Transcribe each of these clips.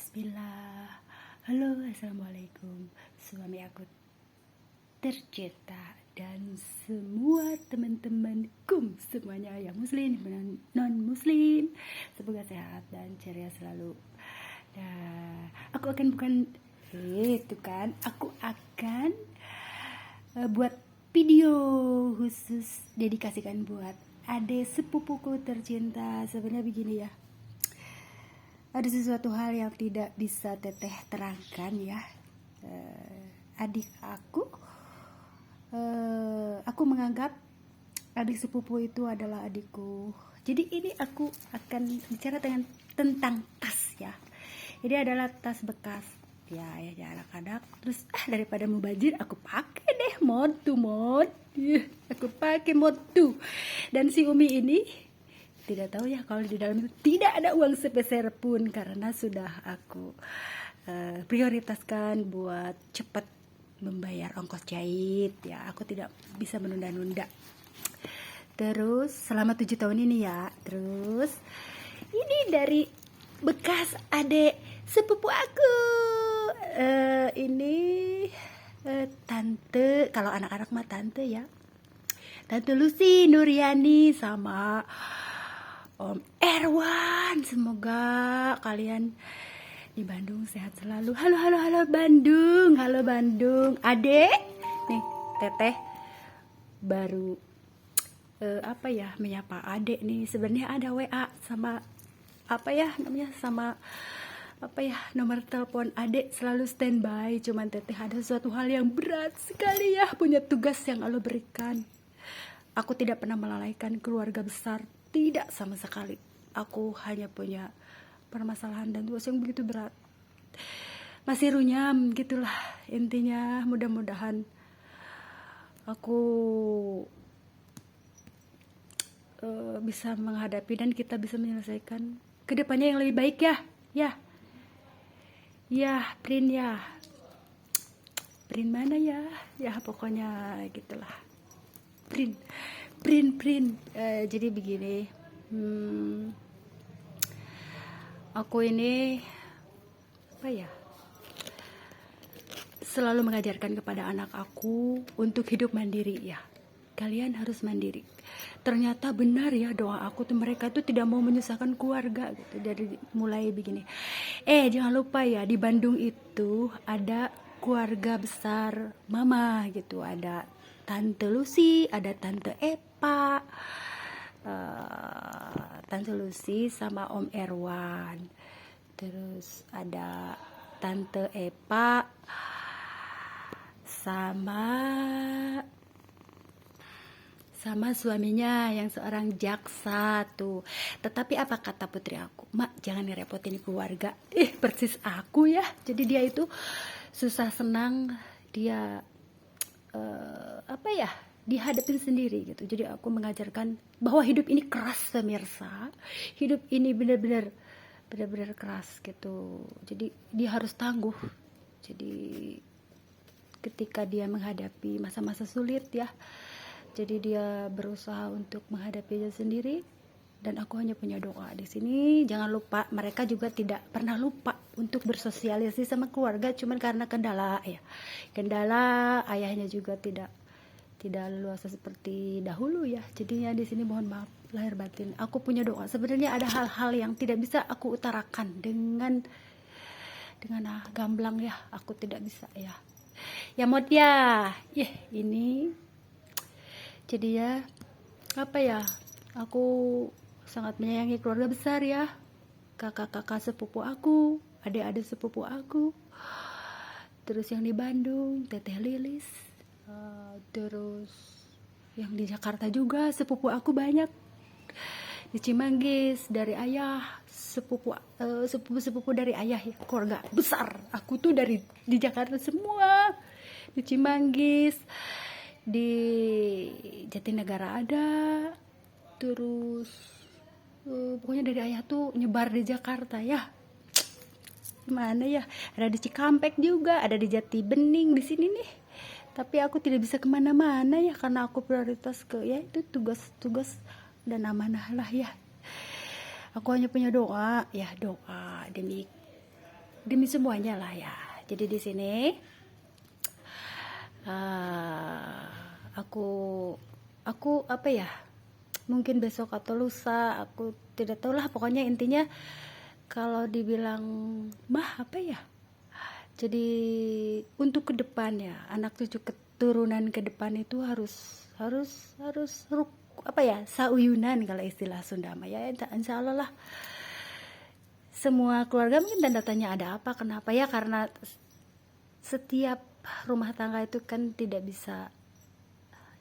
Bismillah. Halo, assalamualaikum. Suami aku tercinta dan semua teman-temanku semuanya yang muslim dan non muslim, semoga sehat dan ceria selalu. Nah, aku akan buat video khusus dedikasikan buat adik sepupuku tercinta. Sebenarnya begini ya, ada sesuatu hal yang tidak bisa teteh terangkan ya. Adik aku menganggap adik sepupu itu adalah adikku. Jadi ini aku akan bicara tentang tas ya. Ini adalah tas bekas ya anak-anak. Terus daripada mubazir aku pakai deh mod. Aku pakai mod. Dan si Umi ini tidak tahu ya kalau di dalam itu tidak ada uang sepeser pun, karena sudah aku prioritaskan buat cepat membayar ongkos jahit ya. Aku tidak bisa menunda-nunda. Terus selama 7 tahun ini ya. Terus ini dari bekas adik sepupu aku. Ini tante, kalau anak-anak mah tante ya. Tante Lucy Nuryani sama Om Erwan. Semoga kalian di Bandung sehat selalu. Halo Bandung. Halo Bandung. Adek, nih teteh baru menyapa adek nih. Sebenarnya ada WA sama nomor telepon adek selalu standby. Cuman teteh ada suatu hal yang berat sekali ya, punya tugas yang Allah berikan. Aku tidak pernah melalaikan keluarga besar, tidak sama sekali. Aku hanya punya permasalahan dan tugas yang begitu berat. Masih runyam gitulah intinya. Mudah-mudahan aku bisa menghadapi dan kita bisa menyelesaikan kedepannya yang lebih baik ya. Print mana ya pokoknya gitulah. Print. Jadi begini, aku ini selalu mengajarkan kepada anak aku untuk hidup mandiri ya. Kalian harus mandiri. Ternyata benar ya doa aku tuh, mereka tuh tidak mau menyusahkan keluarga gitu. Dari mulai begini, jangan lupa ya, di Bandung itu ada keluarga besar mama gitu. Ada Tante Lucy, ada Tante Epa, Tante Lucy sama Om Erwan. Terus ada Tante Epa sama suaminya yang seorang jaksa tuh. Tetapi apa kata putri aku? Mak, jangan ngerepotin keluarga. Persis aku ya. Jadi dia itu susah senang dia dihadapin sendiri gitu. Jadi aku mengajarkan bahwa hidup ini keras pemirsa. Hidup ini benar-benar keras gitu. Jadi dia harus tangguh. Jadi ketika dia menghadapi masa-masa sulit ya, jadi dia berusaha untuk menghadapinya sendiri. Dan aku hanya punya doa di sini. Jangan lupa, mereka juga tidak pernah lupa untuk bersosialisasi sama keluarga, cuman karena kendala ayahnya juga tidak leluasa seperti dahulu ya. Jadinya di sini mohon maaf lahir batin. Aku punya doa. Sebenarnya ada hal-hal yang tidak bisa aku utarakan dengan gamblang ya. Aku tidak bisa ya. Ya mod ya. Ini jadi ya aku sangat menyayangi keluarga besar ya. Kakak-kakak sepupu aku, adik-adik sepupu aku. Terus yang di Bandung, Teteh Lilis. Terus yang di Jakarta juga sepupu aku banyak. Di Cimanggis dari ayah, sepupu dari ayah ya, keluarga besar. Aku tuh di Jakarta semua. Di Cimanggis, di Jatinegara ada. Terus pokoknya dari ayah tuh nyebar di Jakarta ya. Mana ya? Ada di Cikampek juga, ada di Jati Bening di sini nih. Tapi aku tidak bisa kemana-mana ya, karena aku prioritas ke ya itu tugas dan amanah lah ya. Aku hanya punya doa demi demi semuanya lah ya. Jadi di sini aku apa ya, mungkin besok atau lusa, aku tidak tahu lah, pokoknya intinya kalau dibilang mah apa ya, jadi untuk ke depan ya, anak cucu keturunan ke depan itu harus apa ya, sauyunan kalau istilah Sunda mah ya. Insya Allah lah, semua keluarga mungkin tanda tanya ada apa, kenapa ya, karena setiap rumah tangga itu kan tidak bisa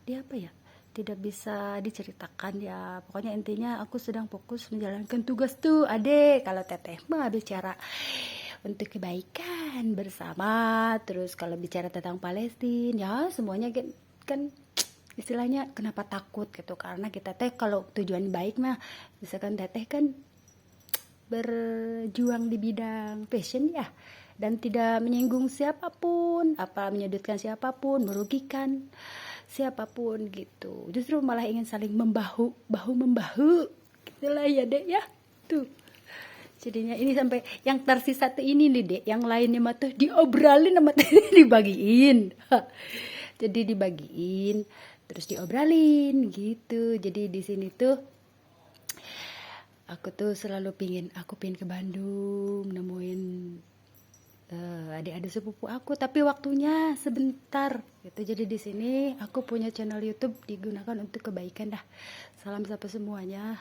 tidak bisa diceritakan ya. Pokoknya intinya aku sedang fokus menjalankan tugas tuh adek. Kalau teteh mah bicara untuk kebaikan bersama. Terus kalau bicara tentang Palestina ya semuanya kan istilahnya kenapa takut gitu, karena kita teh kalau tujuan baik mah, misalkan teteh kan berjuang di bidang fashion ya, dan tidak menyinggung siapapun, apa menyudutkan siapapun, merugikan siapapun gitu. Justru malah ingin saling bahu membahu gitulah ya dek ya tuh. Jadinya ini sampai yang tersisa tuh ini nih dek, yang lainnya mah tuh diobrolin sama dibagiin. Jadi dibagiin terus diobrolin gitu. Jadi di sini tuh aku tuh selalu aku pingin ke Bandung nemuin adik-adik sepupu aku, tapi waktunya sebentar gitu. Jadi di sini aku punya channel YouTube digunakan untuk kebaikan dah. Salam sapa semuanya.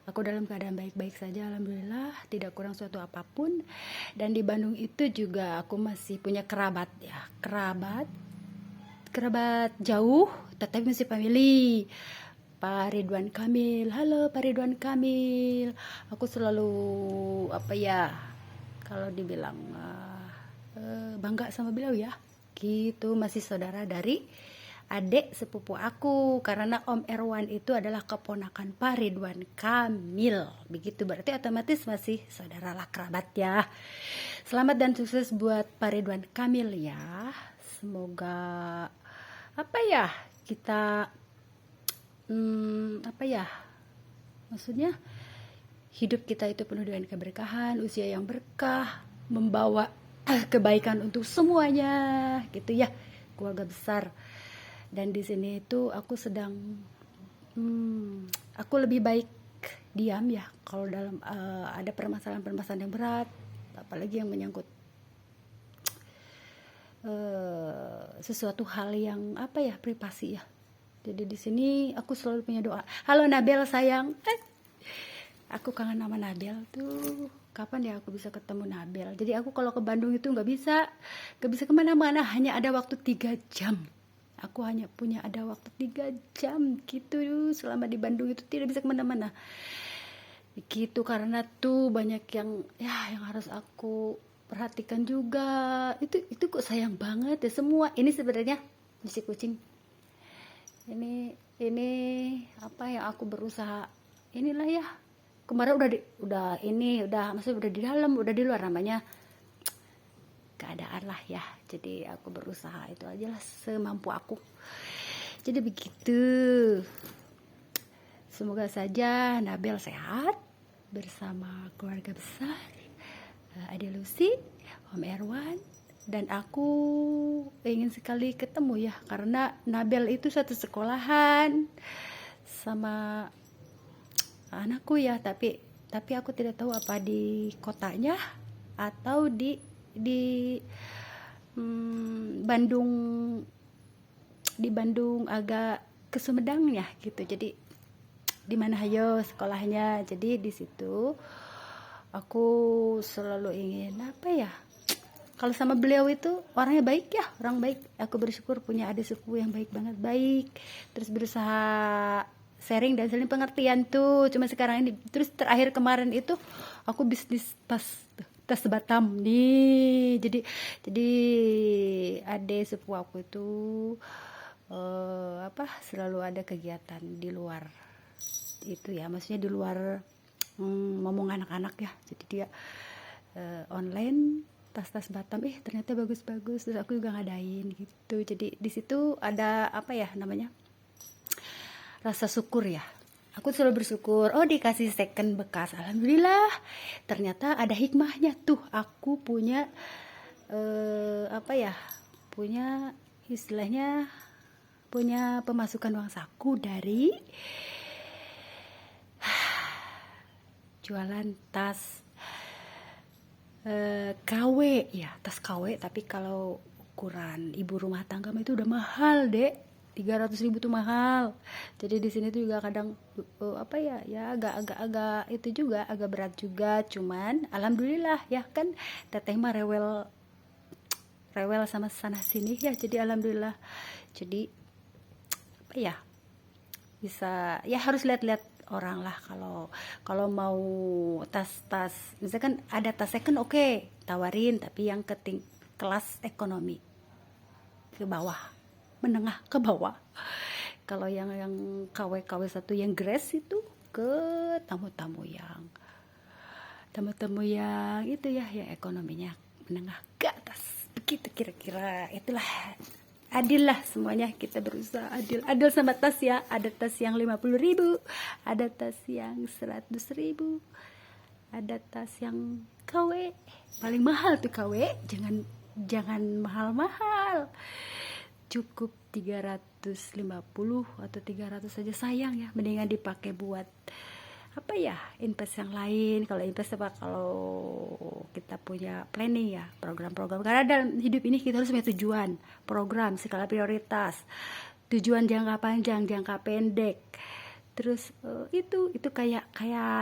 Aku dalam keadaan baik-baik saja, alhamdulillah, tidak kurang suatu apapun. Dan di Bandung itu juga aku masih punya kerabat ya, kerabat jauh, tetapi masih family. Pak Ridwan Kamil, halo Pak Ridwan Kamil. Aku selalu apa ya, kalau dibilang bangga sama beliau ya, gitu. Masih saudara dari adik sepupu aku, karena Om Erwan itu adalah keponakan Pak Ridwan Kamil, begitu, berarti otomatis masih saudara lah, kerabat ya. Selamat dan sukses buat Pak Ridwan Kamil ya. Semoga apa ya, kita apa ya, maksudnya hidup kita itu penuh dengan keberkahan, usia yang berkah, membawa kebaikan untuk semuanya gitu ya, keluarga besar. Dan di sini itu aku sedang aku lebih baik diam ya kalau dalam ada permasalahan yang berat, apalagi yang menyangkut sesuatu hal yang apa ya, privasi ya. Jadi di sini aku selalu punya doa. Halo Nabel sayang, aku kangen sama Nabel tuh. Kapan ya aku bisa ketemu Nabel? Jadi aku kalau ke Bandung itu nggak bisa kemana-mana, hanya ada waktu 3 jam. Aku hanya punya ada waktu 3 jam gitu selama di Bandung, itu tidak bisa kemana-mana. Gitu, karena tuh banyak yang harus aku perhatikan juga. Itu kok sayang banget ya semua. Ini sebenarnya si kucing. Ini apa yang aku berusaha inilah ya. Kemarin maksudnya udah di dalam, udah di luar, namanya keadaan lah ya. Jadi aku berusaha itu aja lah semampu aku. Jadi begitu. Semoga saja Nabel sehat bersama keluarga besar, Ade Lucy, Om Erwan, dan aku ingin sekali ketemu ya, karena Nabel itu satu sekolahan sama anakku ya, tapi aku tidak tahu apa di kotanya atau di Bandung, agak ke Sumedang ya gitu. Jadi di mana hayo sekolahnya. Jadi di situ aku selalu ingin apa ya, kalau sama beliau itu orangnya baik ya, orang baik. Aku bersyukur punya adik sepupu yang baik banget, baik. Terus berusaha sharing dan saling pengertian tuh. Cuma sekarang ini, terus terakhir kemarin itu aku bisnis tas Batam nih. Jadi adik sepupu aku itu selalu ada kegiatan di luar itu ya, maksudnya di luar ngomong anak-anak ya. Jadi dia online tas Batam, ternyata bagus-bagus, terus aku juga ngadain gitu. Jadi di situ ada apa ya namanya, rasa syukur ya. Aku selalu bersyukur, oh dikasih second bekas, alhamdulillah. Ternyata ada hikmahnya tuh, aku punya apa ya, punya istilahnya, punya pemasukan uang saku dari jualan tas KW ya, tas KW. Tapi kalau ukuran ibu rumah tangga itu udah mahal, Dek. 300.000 tuh mahal. Jadi di sini tuh juga kadang apa ya, agak itu juga agak berat juga. Cuman alhamdulillah ya kan, teteh mah rewel sama sana sini ya. Jadi alhamdulillah. Jadi apa ya, bisa ya, harus lihat-lihat orang lah. Kalau mau tas-tas misalkan ada tas second, oke, tawarin, tapi yang kelas ekonomi ke bawah, menengah ke bawah. Kalau yang KW satu yang grace itu ke tamu-tamu yang itu ya, yang ekonominya menengah ke atas, begitu kira-kira. Itulah, adil lah semuanya, kita berusaha adil sama tas ya. Ada tas yang 50.000, ada tas yang 100.000, ada tas yang KW. Paling mahal tuh KW, jangan mahal-mahal, cukup 350 atau 300 saja, sayang ya. Mendingan dipakai buat apa ya, invest yang lain. Kalau invest apa, kalau kita punya planning ya, program-program. Karena dalam hidup ini kita harus punya tujuan, program, skala prioritas, tujuan jangka panjang, jangka pendek. Terus itu kayak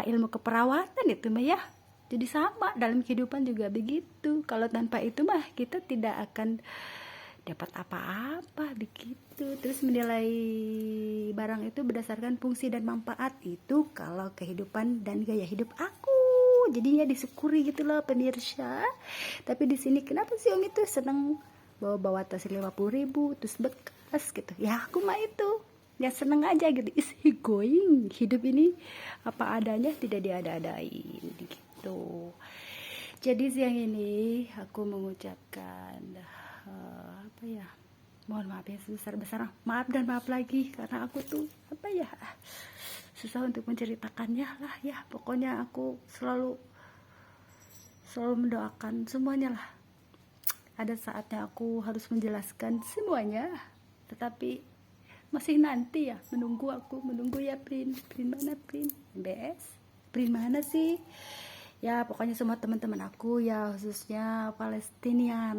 ilmu keperawatan itu mah ya. Jadi sama dalam kehidupan juga begitu. Kalau tanpa itu mah kita tidak akan dapat apa-apa begitu. Terus menilai barang itu berdasarkan fungsi dan manfaat, itu kalau kehidupan dan gaya hidup aku. Jadinya disyukuri gitu loh pemirsa. Tapi di sini kenapa sih Om itu seneng bawa tas 50.000 terus bekas gitu ya? Aku mah itu ya seneng aja gitu, is he going. Hidup ini apa adanya, tidak diada-adain gitu. Jadi siang ini aku mengucapkan apa ya, mohon maaf ya, sebesar-besar maaf dan maaf lagi, karena aku tuh apa ya, susah untuk menceritakannya lah ya. Pokoknya aku selalu mendoakan semuanya lah. Ada saatnya aku harus menjelaskan semuanya, tetapi masih nanti ya, menunggu ya. Print mana, Print MBS, Print mana sih ya. Pokoknya semua teman-teman aku ya, khususnya Palestina,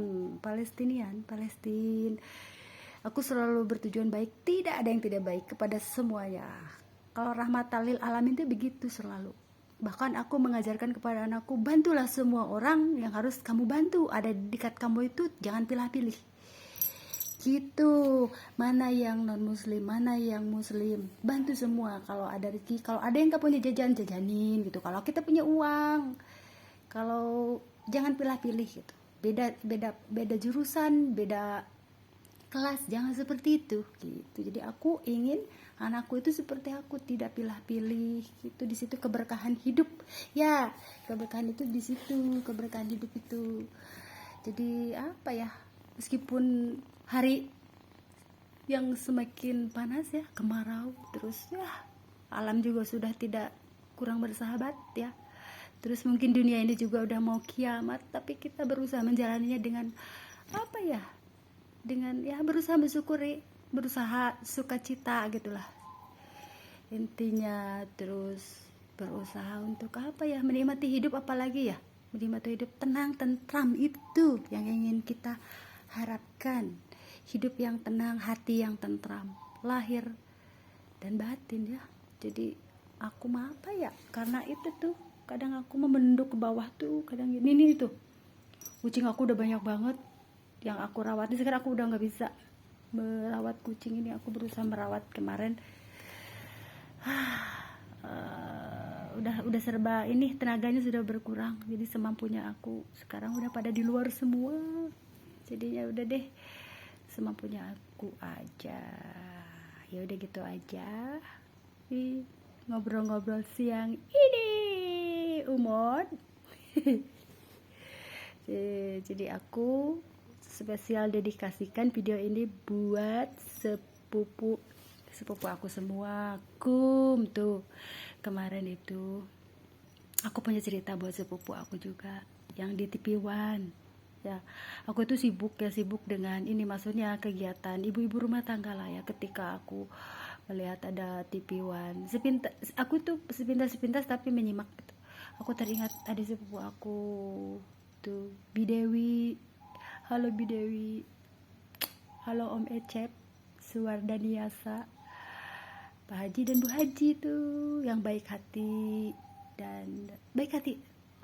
aku selalu bertujuan baik, tidak ada yang tidak baik kepada semuanya. Kalau rahmatan lil alamin itu begitu selalu. Bahkan aku mengajarkan kepada anakku, bantulah semua orang yang harus kamu bantu, ada di dekat kamu itu, jangan pilih-pilih gitu. Mana yang non muslim, mana yang muslim, bantu semua. Kalau ada rezeki, kalau ada yang gak punya jajan, jajanin gitu. Kalau kita punya uang, kalau jangan pilih-pilih gitu. Beda jurusan, beda kelas, jangan seperti itu gitu. Jadi aku ingin anakku itu seperti aku, tidak pilih-pilih gitu. Di situ keberkahan hidup ya, keberkahan itu di situ, keberkahan hidup itu. Jadi apa ya, meskipun hari yang semakin panas ya, kemarau terus ya, alam juga sudah tidak kurang bersahabat ya. Terus mungkin dunia ini juga udah mau kiamat, tapi kita berusaha menjalaninya dengan apa ya, dengan ya berusaha bersyukuri, berusaha sukacita gitulah intinya. Terus berusaha untuk apa ya, menikmati hidup, apalagi ya, menikmati hidup tenang, tentram, itu yang ingin kita harapkan. Hidup yang tenang, hati yang tentram, lahir dan batin ya. Jadi aku mah apa ya, karena itu tuh kadang aku menunduk ke bawah tuh, kadang ini tuh kucing aku udah banyak banget yang aku rawat. Sekarang aku udah nggak bisa merawat kucing ini, aku berusaha merawat kemarin. Udah serba ini, tenaganya sudah berkurang, jadi semampunya aku sekarang udah pada di luar semua. Jadinya udah deh, semampunya aku aja. Ya udah gitu aja. Ngobrol-ngobrol siang ini, Umon. Jadi aku spesial dedikasikan video ini buat sepupu sepupu aku semua. Kum tuh kemarin itu aku punya cerita buat sepupu aku juga yang di TV One. Ya, aku itu sibuk dengan ini, maksudnya kegiatan ibu-ibu rumah tangga lah ya. Ketika aku melihat ada TV One, aku tuh sepintas tapi menyimak gitu. Aku teringat ada sepupu aku tuh, Bidewi. Halo Bidewi, halo Om Ecep, Suwardaniasa, Pak Haji dan Bu Haji tuh yang baik hati,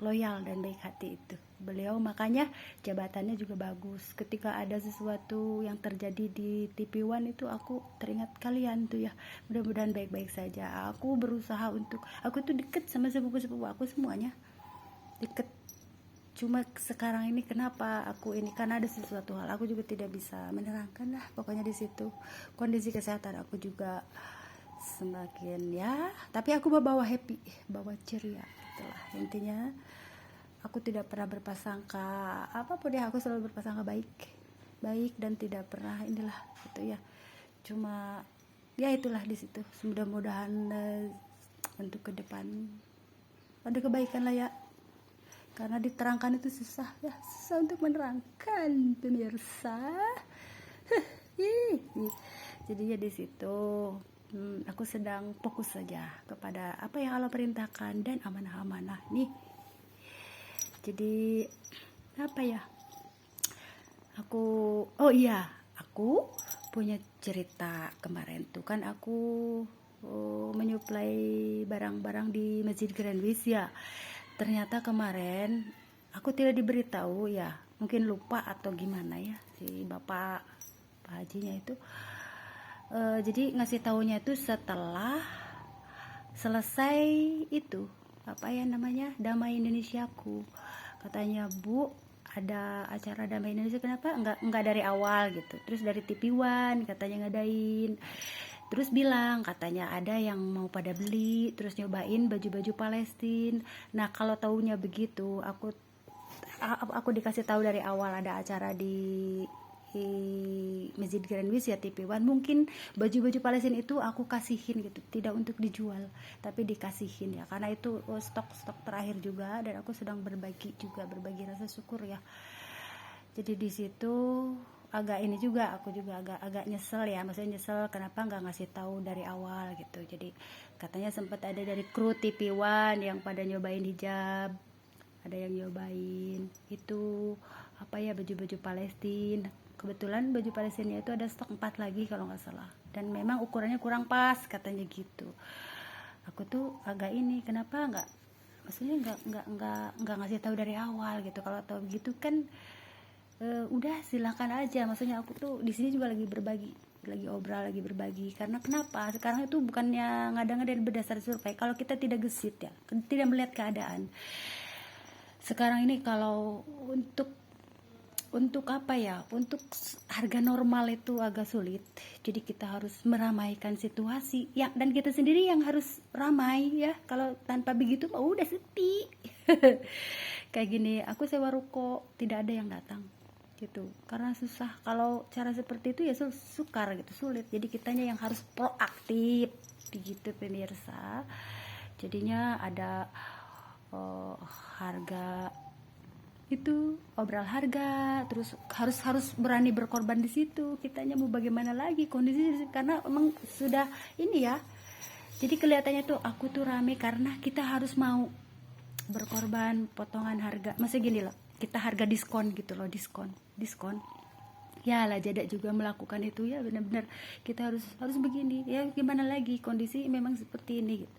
loyal dan baik hati itu. Beliau makanya jabatannya juga bagus. Ketika ada sesuatu yang terjadi di TV One itu aku teringat kalian tuh ya. Mudah-mudahan baik-baik saja. Aku berusaha aku tuh deket sama sepupu-sepupu aku semuanya. Deket. Cuma sekarang ini kenapa aku ini, karena ada sesuatu hal aku juga tidak bisa menerangkan lah. Pokoknya di situ kondisi kesehatan aku juga semakin ya, tapi aku bawa happy, bawa ceria itulah intinya. Aku tidak pernah berprasangka apapun ya, aku selalu berprasangka baik dan tidak pernah inilah gitu ya. Cuma ya itulah di situ. Mudah-mudahan untuk ke depan ada kebaikan lah ya, karena diterangkan itu susah ya, susah untuk menerangkan pemirsa. Jadi ya di situ aku sedang fokus saja kepada apa yang Allah perintahkan dan amanah-amanah nih. Jadi apa ya, aku punya cerita. Kemarin tuh kan aku menyuplai barang-barang di Masjid Grandwiz ya. Ternyata kemarin aku tidak diberitahu ya, mungkin lupa atau gimana ya si Pak Hajinya itu. Jadi ngasih taunya itu setelah selesai itu apa ya namanya, Damai Indonesiaku. Katanya, Bu, ada acara Damai Indonesia, kenapa enggak dari awal gitu. Terus dari TV One katanya ngadain. Terus bilang katanya ada yang mau pada beli, terus nyobain baju-baju Palestina. Nah, kalau taunya begitu, aku dikasih tahu dari awal ada acara di Masjid Grandwiz ya, TV One, mungkin baju-baju Palestina itu aku kasihin gitu, tidak untuk dijual tapi dikasihin ya, karena itu stok terakhir juga, dan aku sedang berbagi rasa syukur ya. Jadi di situ agak ini juga, aku juga agak nyesel ya, maksudnya nyesel kenapa nggak ngasih tahu dari awal gitu. Jadi katanya sempat ada dari kru TV One yang pada nyobain hijab, ada yang nyobain itu apa ya, baju-baju Palestina. Kebetulan baju Palestina itu ada stok 4 lagi kalau nggak salah, dan memang ukurannya kurang pas katanya gitu. Aku tuh agak ini, kenapa maksudnya nggak ngasih tahu dari awal gitu. Kalau tahu gitu kan udah silakan aja. Maksudnya aku tuh di sini juga lagi berbagi, lagi berbagi. Karena kenapa sekarang itu bukannya ngada-ngada berdasar survei, kalau kita tidak gesit ya, tidak melihat keadaan sekarang ini. Kalau untuk apa ya, untuk harga normal itu agak sulit. Jadi kita harus meramaikan situasi ya, dan kita sendiri yang harus ramai ya. Kalau tanpa begitu udah sepi. Kayak gini, aku sewa ruko tidak ada yang datang gitu, karena susah. Kalau cara seperti itu ya sukar gitu, sulit. Jadi kitanya yang harus proaktif begitu pemirsa. Jadinya ada harga itu, obral harga, terus harus berani berkorban di situ. Kitanya mau bagaimana lagi kondisi, karena emang sudah ini ya. Jadi kelihatannya tuh aku tuh rame karena kita harus mau berkorban potongan harga. Maksudnya gini loh, kita harga diskon gitu loh, diskon ya lah. Jada juga melakukan itu ya, benar-benar kita harus begini ya, gimana lagi kondisi memang seperti ini gitu.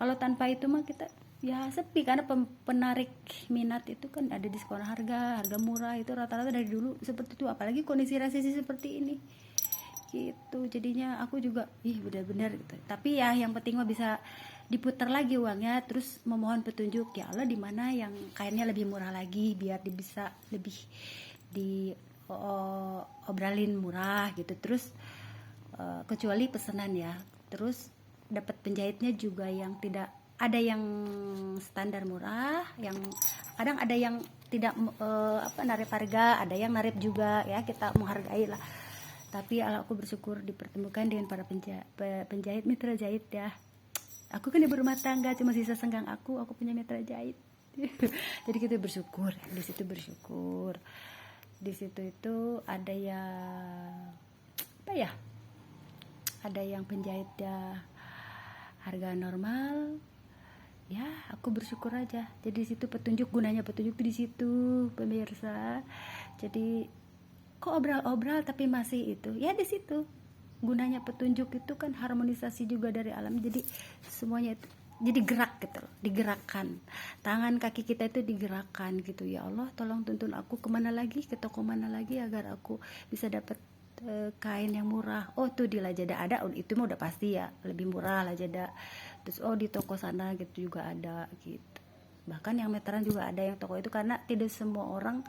Kalau tanpa itu mah kita ya sepi, karena penarik minat itu kan ada diskon harga murah itu rata-rata dari dulu seperti itu, apalagi kondisi resesi seperti ini gitu. Jadinya aku juga benar-benar gitu. Tapi ya yang penting mah bisa diputar lagi uangnya, terus memohon petunjuk ya Allah di mana yang kainnya lebih murah lagi, biar bisa lebih di obralin murah gitu. Terus kecuali pesanan ya, terus dapat penjahitnya juga yang tidak ada yang standar murah, yang kadang ada yang tidak narip harga, ada yang narip juga ya, kita menghargai lah. Tapi aku bersyukur dipertemukan dengan para penjahit, mitra jahit ya. Aku kan ibu rumah tangga, cuma sisa senggang aku punya mitra jahit. Jadi kita bersyukur, di situ bersyukur. Di situ itu ada yang apa ya? Ada yang penjahit ya harga normal. Ya, aku bersyukur aja. Jadi di situ petunjuk, gunanya petunjuk di situ, pemirsa. Jadi kok obral-obral tapi masih itu. Ya di situ gunanya petunjuk itu kan harmonisasi juga dari alam, jadi semuanya itu jadi gerak gitu loh, digerakkan tangan kaki kita itu digerakkan gitu. Ya Allah tolong tuntun aku kemana lagi, ke toko mana lagi agar aku bisa dapat kain yang murah. Oh tuh di Lazada ada, itu mah udah pasti ya lebih murah Lazada. Terus oh di toko sana gitu juga ada gitu, bahkan yang meteran juga ada yang toko itu, karena tidak semua orang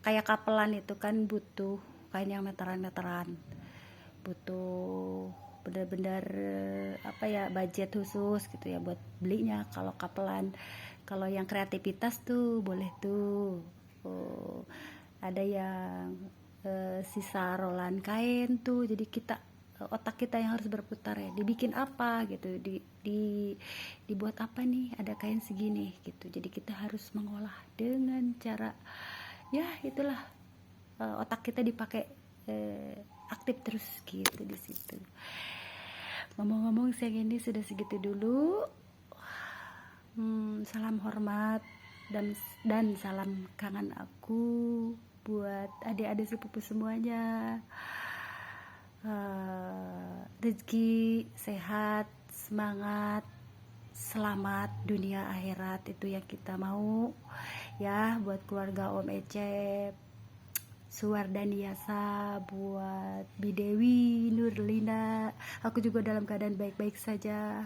kayak kapelan itu kan butuh kain yang meteran-meteran, butuh benar-benar apa ya budget khusus gitu ya buat belinya. Kalau kapelan, kalau yang kreativitas tuh boleh tuh. Ada yang sisa rolan kain tuh, jadi kita otak kita yang harus berputar ya, dibikin apa gitu, dibuat apa nih, ada kain segini gitu. Jadi kita harus mengolah dengan cara ya itulah, otak kita dipakai aktif terus gitu di situ. Ngomong-ngomong siang ini sudah segitu dulu. Salam hormat dan salam kangen aku buat adik-adik sepupu semuanya. Rezeki, sehat, semangat, selamat dunia akhirat itu yang kita mau ya. Buat keluarga Om Ecep, Suwardaniasa, buat Bidewi, Nurlina, aku juga dalam keadaan baik-baik saja.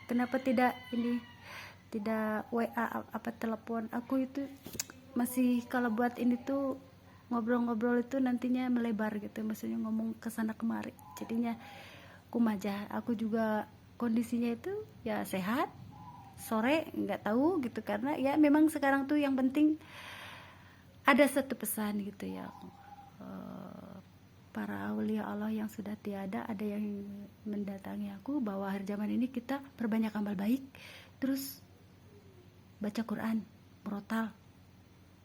Kenapa tidak WA apa telepon aku itu masih, kalau buat ini tuh ngobrol-ngobrol itu nantinya melebar gitu, maksudnya ngomong kesana kemari, jadinya kumaja. Aku juga kondisinya itu ya sehat, sore nggak tahu gitu, karena ya memang sekarang tuh yang penting ada satu pesan gitu ya, para aulia Allah yang sudah tiada, ada yang mendatangi aku bahwa akhir zaman ini kita perbanyak amal baik, terus baca Quran, murotal,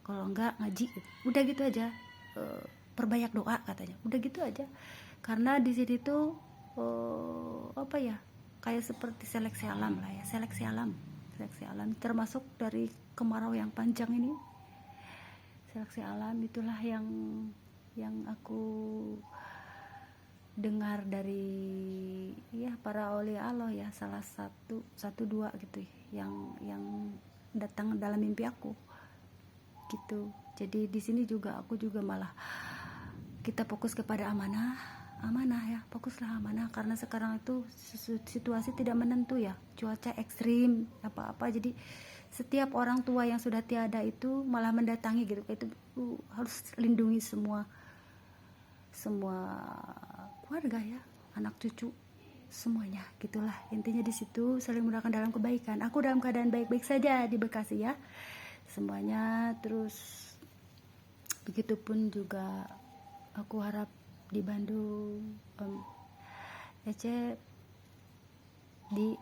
kalau enggak ngaji gitu. Udah gitu aja, perbanyak doa katanya, udah gitu aja. Karena di sini tuh apa ya, kayak seperti seleksi alam lah ya, seleksi alam termasuk dari kemarau yang panjang ini. Seleksi alam itulah yang aku dengar dari ya para aulia Allah ya, salah satu dua gitu yang datang dalam mimpi aku gitu. Jadi di sini juga aku juga malah kita fokus kepada amanah ya, fokuslah amanah, karena sekarang itu situasi tidak menentu ya, cuaca ekstrim apa-apa. Jadi setiap orang tua yang sudah tiada itu malah mendatangi gitu, itu harus lindungi semua keluarga ya, anak cucu semuanya gitulah. Intinya di situ saling mudahkan dalam kebaikan. Aku dalam keadaan baik-baik saja di Bekasi ya semuanya. Terus begitupun juga aku harap di Bandung, Om Ecep di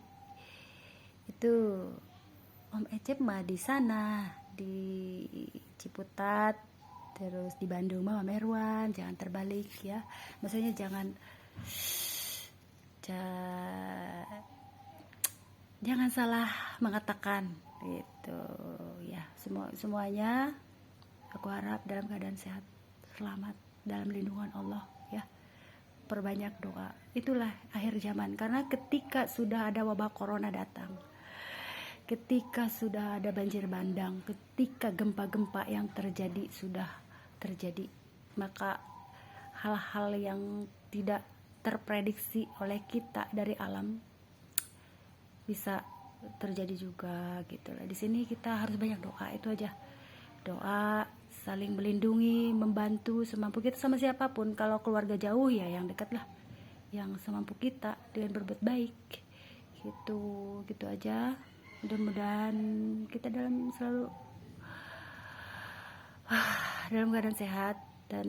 itu, Om Ecep mah di sana di Ciputat, terus di Bandung mah Merwan. Jangan terbalik ya, maksudnya jangan salah mengatakan gitu ya. Semuanya aku harap dalam keadaan sehat, selamat, dalam lindungan Allah ya. Perbanyak doa, itulah akhir zaman. Karena ketika sudah ada wabah corona datang, ketika sudah ada banjir bandang, ketika gempa-gempa yang sudah terjadi, maka hal-hal yang tidak terprediksi oleh kita dari alam bisa terjadi juga gitu lah. Di sini kita harus banyak doa, itu aja. Doa, saling melindungi, membantu semampu kita sama siapapun. Kalau keluarga jauh ya yang dekat lah, yang semampu kita dengan berbuat baik gitu aja. Mudah-mudahan kita selalu dalam keadaan sehat dan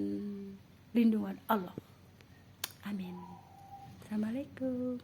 lindungan Allah. Amin. Assalamualaikum.